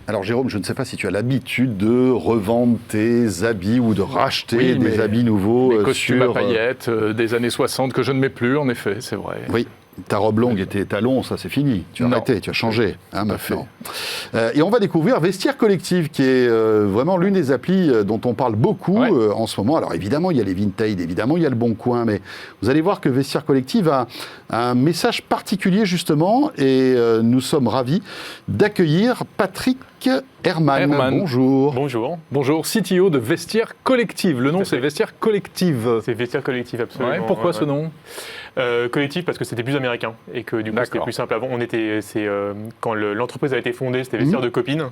Alors Jérôme, je ne sais pas si tu as l'habitude de revendre tes habits ou de racheter des habits nouveaux. Mes costumes à paillettes des années 60 que je ne mets plus, en effet, c'est vrai. Oui. Ta robe longue et tes talons, ça c'est fini. Tu as arrêté, tu as changé maintenant. Et on va découvrir Vestiaire Collective, qui est vraiment l'une des applis dont on parle beaucoup en ce moment. Alors évidemment, il y a les Vinted, évidemment, il y a le Bon Coin, mais vous allez voir que Vestiaire Collective a un message particulier justement, et nous sommes ravis d'accueillir Patrick Herman. Bonjour. Bonjour, CTO de Vestiaire Collective. Le nom c'est Vestiaire Collective. C'est Vestiaire Collective, absolument. Pourquoi ce nom Collectif parce que c'était plus américain et que du coup c'était plus simple avant. Quand l'entreprise a été fondée, c'était Vestiaire de copines.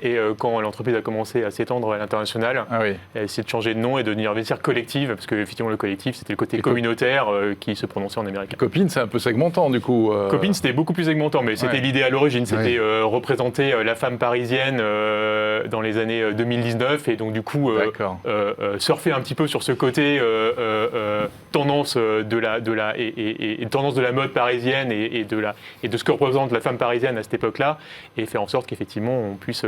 Et quand l'entreprise a commencé à s'étendre à l'international, elle a essayé de changer de nom et de devenir Vestiaire Collective, parce que effectivement le collectif c'était le côté communautaire qui se prononçait en américain. Copine, c'est un peu segmentant du coup. Copine, c'était beaucoup plus segmentant, mais c'était l'idée à l'origine, c'était représenter la femme parisienne dans les années 2019, et donc du coup surfer un petit peu sur ce côté tendance tendance de la mode parisienne et de ce que représente la femme parisienne à cette époque-là, et faire en sorte qu'effectivement on puisse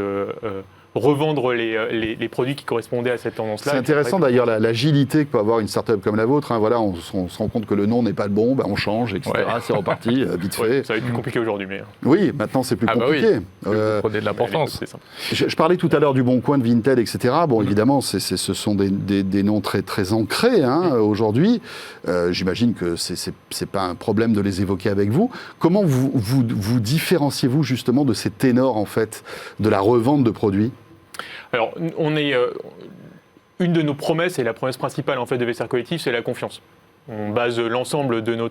revendre les produits qui correspondaient à cette tendance-là. C'est intéressant d'ailleurs l'agilité que peut avoir une start-up comme la vôtre. Voilà, on se rend compte que le nom n'est pas le bon, on change, etc. C'est reparti, vite fait. Ça va être plus compliqué aujourd'hui. Mais... Oui, maintenant c'est plus compliqué. Vous prenez de l'importance. Je parlais tout à l'heure du Bon Coin, de Vinted, etc. Bon, évidemment, ce sont des noms très, très ancrés aujourd'hui. J'imagine que c'est pas un problème de les évoquer avec vous. Comment vous différenciez-vous justement de ces ténors, en fait, de la revente de produits ? Alors, une de nos promesses, et la promesse principale en fait de Vestiaire Collective, c'est la confiance. On base l'ensemble de nos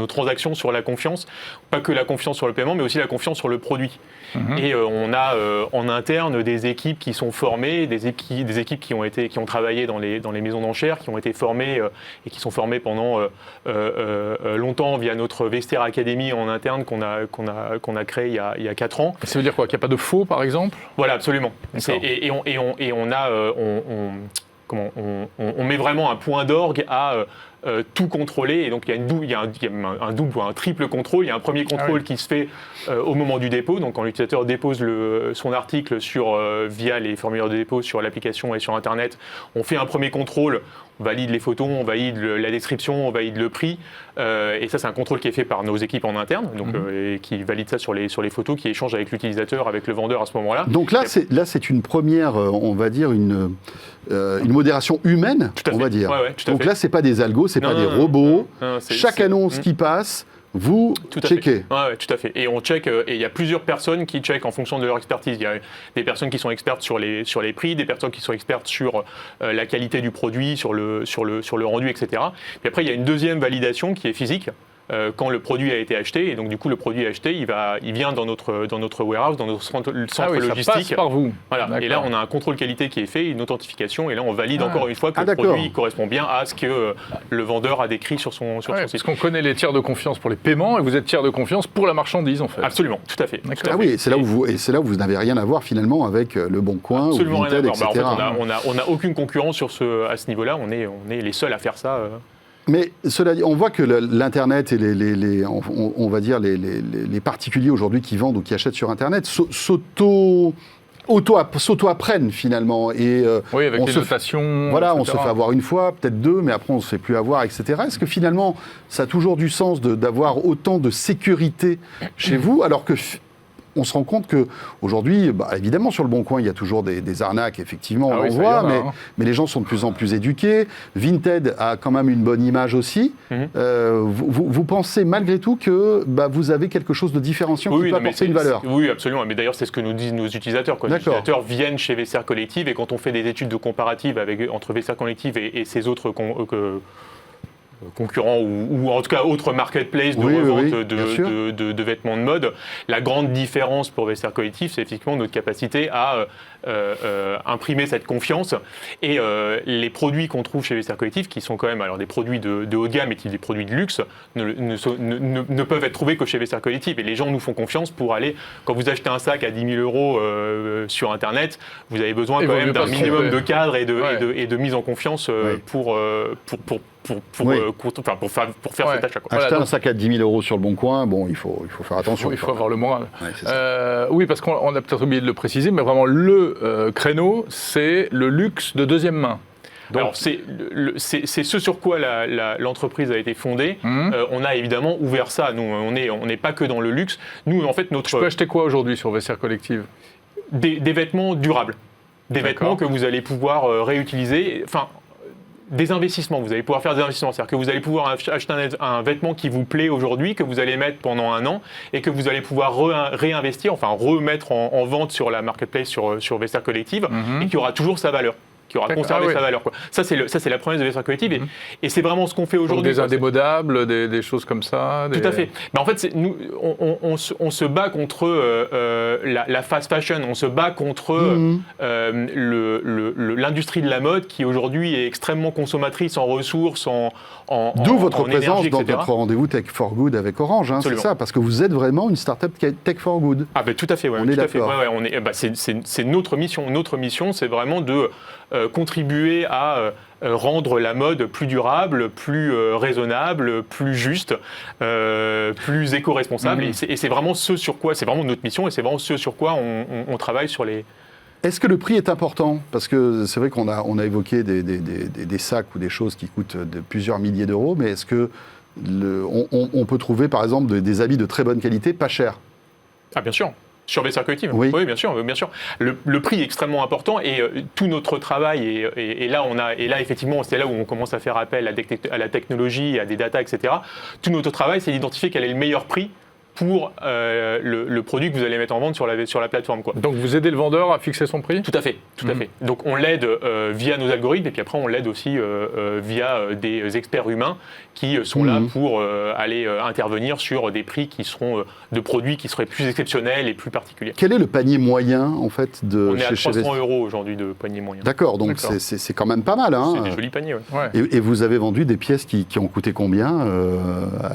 transactions sur la confiance, pas que la confiance sur le paiement, mais aussi la confiance sur le produit. Et on a en interne des équipes qui sont formées, des équipes qui ont travaillé dans les maisons d'enchères, qui ont été formées et qui sont formées pendant longtemps via notre Vestiaire Academy en interne qu'on a créé il y a 4 ans. Ça veut dire quoi ? Qu'il n'y a pas de faux, par exemple ? Voilà, absolument. On met vraiment un point d'orgue à tout contrôler, et donc il y a un double ou un triple contrôle. Il y a un premier contrôle qui se fait au moment du dépôt, donc quand l'utilisateur dépose son article via les formulaires de dépôt sur l'application et sur Internet, on fait un premier contrôle, on valide les photos, on valide la description, on valide le prix, et ça c'est un contrôle qui est fait par nos équipes en interne, donc, et qui valide ça sur les photos, qui échangent avec l'utilisateur, avec le vendeur à ce moment-là. Donc là c'est une première, on va dire, une modération humaine, on va dire. Donc là c'est pas des algos, c'est pas des robots. Chaque annonce qui passe, vous checkez. Oui, tout à fait. Et on check, et il y a plusieurs personnes qui checkent en fonction de leur expertise. Il y a des personnes qui sont expertes sur les prix, des personnes qui sont expertes sur la qualité du produit, sur le rendu, etc. Puis après, il y a une deuxième validation qui est physique. Quand le produit a été acheté, et donc du coup le produit acheté, il vient dans notre warehouse, dans notre centre logistique. Ça passe par vous. Voilà. Et là on a un contrôle qualité qui est fait, une authentification, et là on valide encore une fois que le produit correspond bien à ce que le vendeur a décrit sur son site. Parce qu'on connaît les tiers de confiance pour les paiements, et vous êtes tiers de confiance pour la marchandise en fait. Absolument, tout à fait. Oui, et c'est là où vous n'avez rien à voir finalement avec le Bon Coin ou Vinted, etc. En fait, on n'a aucune concurrence à ce niveau-là. On est les seuls à faire ça. Mais cela dit, on voit que l'Internet et on va dire les particuliers aujourd'hui qui vendent ou qui achètent sur Internet s'auto-apprennent finalement. Et avec les notations. Voilà, etc. On se fait avoir une fois, peut-être deux, mais après on se fait plus avoir, etc. Est-ce que finalement, ça a toujours du sens d'avoir autant de sécurité chez vous, alors que on se rend compte qu'aujourd'hui, évidemment, sur le Bon Coin, il y a toujours des arnaques, effectivement, on en voit, mais les gens sont de plus en plus éduqués. Vinted a quand même une bonne image aussi. Vous pensez malgré tout que vous avez quelque chose de différenciant qui peut apporter une valeur ? Oui, absolument. Mais d'ailleurs, c'est ce que nous disent nos utilisateurs. Les utilisateurs viennent chez Vestiaire Collective, et quand on fait des études de comparative entre Vestiaire Collective et ces autres concurrents ou en tout cas autres marketplaces de revente de vêtements de mode, la grande différence pour Vestiaire Collective, c'est effectivement notre capacité à imprimer cette confiance, et les produits qu'on trouve chez Vestiaire Collective, qui sont quand même des produits de haut de gamme et des produits de luxe, ne peuvent être trouvés que chez Vestiaire Collective, et les gens nous font confiance pour aller, quand vous achetez un sac à 10 000 euros sur Internet, vous avez besoin quand même d'un minimum de cadre et de mise en confiance pour Oui. pour faire Ouais. cet achat, quoi. Voilà, Acheter un donc- sac à 10 000 euros sur le bon coin, bon, il faut faire attention. Il faut quoi. avoir le moral. Ouais, c'est ça. Oui, parce qu'on a peut-être oublié de le préciser, mais vraiment le créneau, c'est le luxe de deuxième main. Donc, Alors, c'est ce sur quoi l'entreprise a été fondée. On a évidemment ouvert ça. Nous, on n'est pas que dans le luxe. Nous, en fait, je peux acheter quoi aujourd'hui sur Vestiaire Collective? des vêtements durables. Des D'accord. vêtements que vous allez pouvoir réutiliser. Enfin, des investissements. Vous allez pouvoir faire des investissements. C'est-à-dire que vous allez pouvoir acheter un vêtement qui vous plaît aujourd'hui, que vous allez mettre pendant un an, et que vous allez pouvoir réinvestir, enfin remettre en vente sur la marketplace, sur Vestiaire Collective, et qui aura toujours sa valeur. Qui aura D'accord. conservé Ah oui. sa valeur, quoi. Ça, c'est la promesse de Vestiaire Collective. Et c'est vraiment ce qu'on fait donc aujourd'hui. des quoi. indémodables, des choses comme ça. Tout à fait. Mais en fait, nous, on se bat contre la fast fashion, on se bat contre l'industrie de la mode qui aujourd'hui est extrêmement consommatrice en ressources, D'où votre en présence énergie, dans etc. notre rendez-vous Tech for Good avec Orange, hein, c'est Absolument. ça, parce que vous êtes vraiment une startup Tech for Good. Ah ben tout à fait, ouais, On est tout à fait. d'accord. Ouais, ouais, c'est notre mission. Notre mission, c'est vraiment de contribuer à rendre la mode plus durable, plus raisonnable, plus juste, plus éco-responsable. Et c'est vraiment ce sur quoi, c'est vraiment notre mission, et c'est vraiment ce sur quoi on travaille sur les. Est-ce que le prix est important? Parce que c'est vrai qu'on a évoqué des sacs ou des choses qui coûtent de plusieurs milliers d'euros, mais est-ce que on peut trouver par exemple des habits de très bonne qualité, pas chers? Ah bien sûr. Sur Vestiaire Collective, Oui. bien sûr, bien sûr. Le prix est extrêmement important et tout notre travail et là effectivement c'est là où on commence à faire appel à la technologie, à des data, etc. Tout notre travail, c'est d'identifier quel est le meilleur prix pour le produit que vous allez mettre en vente sur la plateforme, quoi. Donc vous aidez le vendeur à fixer son prix? Tout à fait, tout à fait. Donc on l'aide via nos algorithmes et puis après on l'aide aussi via des experts humains qui sont là pour aller intervenir sur des prix qui seront de produits qui seraient plus exceptionnels et plus particuliers. Quel est le panier moyen en fait On est à chez 300 € aujourd'hui de panier moyen. D'accord, donc D'accord. c'est quand même pas mal. Hein. C'est des jolis paniers, ouais. Ouais. Et vous avez vendu des pièces qui ont coûté combien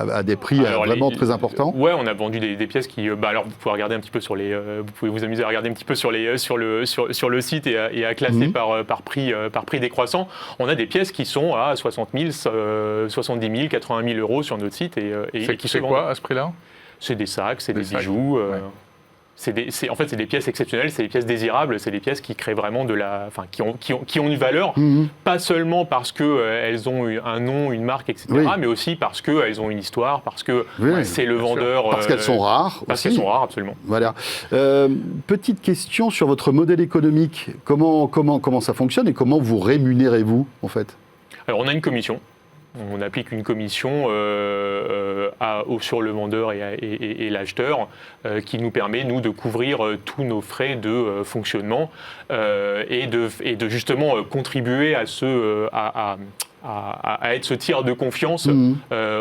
à des prix Alors, vraiment très importants? Ouais, on a vendu des pièces qui. Alors, vous pouvez regarder un petit peu sur les. Vous pouvez vous amuser à regarder un petit peu sur le site et à classer par prix décroissant. On a des pièces qui sont à 60 000, 70 000, 80 000 euros sur notre site et qui se C'est vendent. quoi à ce prix-là? C'est des sacs, c'est Des des sacs, bijoux. ouais. En fait, c'est des pièces exceptionnelles, c'est des pièces désirables, c'est des pièces qui créent vraiment qui ont une valeur, pas seulement parce qu'elles ont un nom, une marque, etc., Oui. mais aussi parce qu'elles ont une histoire, parce que Oui, c'est le bien sûr. vendeur. Parce qu'elles sont rares. Parce aussi. qu'elles sont rares, absolument. Voilà. Petite question sur votre modèle économique. Comment ça fonctionne et comment vous rémunérez-vous en fait? Alors, on a une commission. On applique une commission sur le vendeur et l'acheteur qui nous permet, nous, de couvrir tous nos frais de fonctionnement et de justement contribuer à être ce tiers de confiance,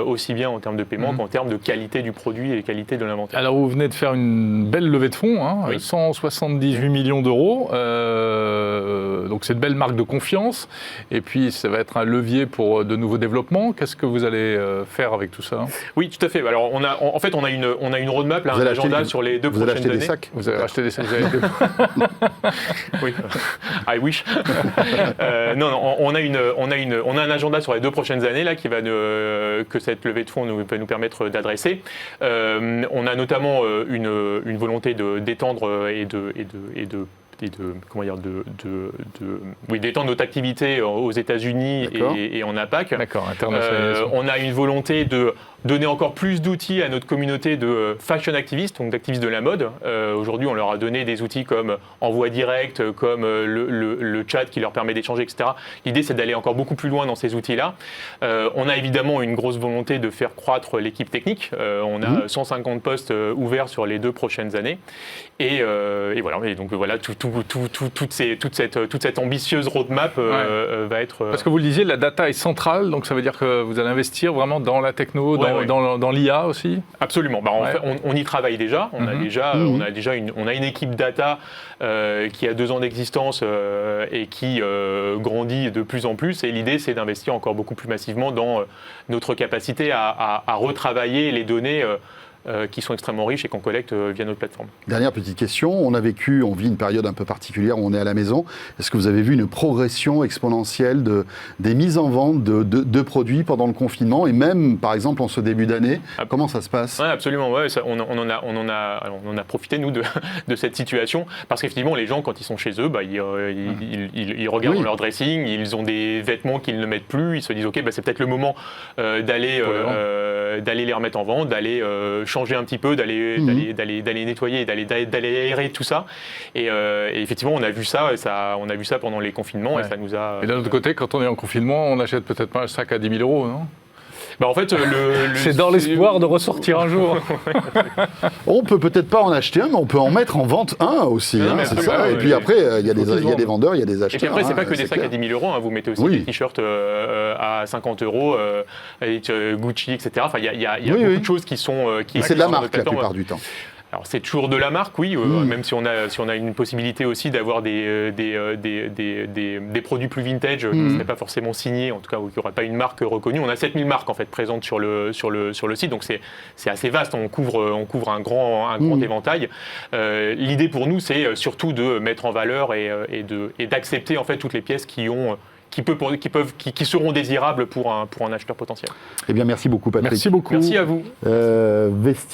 aussi bien en termes de paiement qu'en termes de qualité du produit et qualité de l'inventaire. Alors vous venez de faire une belle levée de fonds, hein, Oui. 178 millions d'euros. Donc c'est une belle marque de confiance. Et puis ça va être un levier pour de nouveaux développements. Qu'est-ce que vous allez faire avec tout ça? Oui, tout à fait. Alors, on a une roadmap, là, Vous un allez acheter agenda des- sur les 2 Vous allez prochaines acheter années. des sacs? Vous avez acheté des sacs. Oui, I wish. Non, on a un agenda sur les 2 prochaines années là que cette levée de fonds va nous permettre d'adresser. On a notamment une volonté d'étendre d'étendre notre activité aux États-Unis D'accord. et en APAC. D'accord, internationalisation. On a une volonté de donner encore plus d'outils à notre communauté de fashion activistes, donc d'activistes de la mode. Aujourd'hui, on leur a donné des outils comme envoi direct, comme le chat qui leur permet d'échanger, etc. L'idée, c'est d'aller encore beaucoup plus loin dans ces outils-là. On a évidemment une grosse volonté de faire croître l'équipe technique. On a 150 postes ouverts sur les 2 prochaines années. Et voilà. Et donc voilà, toute cette ambitieuse roadmap va être. Parce que vous le disiez, la data est centrale, donc ça veut dire que vous allez investir vraiment dans la techno, Ouais, dans l'IA aussi. Absolument. En fait, on y travaille déjà. On a déjà une équipe data qui a 2 ans d'existence et qui grandit de plus en plus. Et l'idée, c'est d'investir encore beaucoup plus massivement dans notre capacité à retravailler les données qui sont extrêmement riches et qu'on collecte via notre plateforme. Dernière petite question, on vit une période un peu particulière où on est à la maison. Est-ce que vous avez vu une progression exponentielle des mises en vente de produits pendant le confinement et même, par exemple, en ce début d'année? Comment ça se passe? Oui, absolument. Ouais, on en a profité, nous, de cette situation parce qu'effectivement, les gens, quand ils sont chez eux, ils regardent dans leur dressing, ils ont des vêtements qu'ils ne mettent plus, ils se disent, OK, c'est peut-être le moment d'aller les remettre en vente, d'aller changer un petit peu, d'aller nettoyer, d'aller aérer tout ça. Et effectivement, on a vu ça pendant les confinements et ça nous a... Et d'un autre côté, quand on est en confinement, on n'achète peut-être pas un sac à 10 000 €, non? En fait, c'est dans l'espoir de ressortir un jour. On peut peut-être pas en acheter un, mais on peut en mettre en vente un aussi. C'est ça. Et puis après, il y a des vendeurs, il y a des acheteurs. Et puis après, c'est pas que des sacs à 10 000 €. Vous mettez aussi des t-shirts à 50 €, avec Gucci, etc. Enfin, il y a beaucoup de choses qui sont... c'est de la marque la plupart du temps. Alors c'est toujours de la marque, oui, même si on a une possibilité aussi d'avoir des produits plus vintage qui ne seraient pas forcément signés, en tout cas où il n'y aurait pas une marque reconnue. On a 7000 marques en fait présentes sur le site, donc c'est assez vaste, on couvre un grand éventail. L'idée pour nous, c'est surtout de mettre en valeur et d'accepter en fait toutes les pièces qui seront désirables pour un acheteur potentiel. Eh bien, merci beaucoup, Patrick. Merci beaucoup. Merci à vous.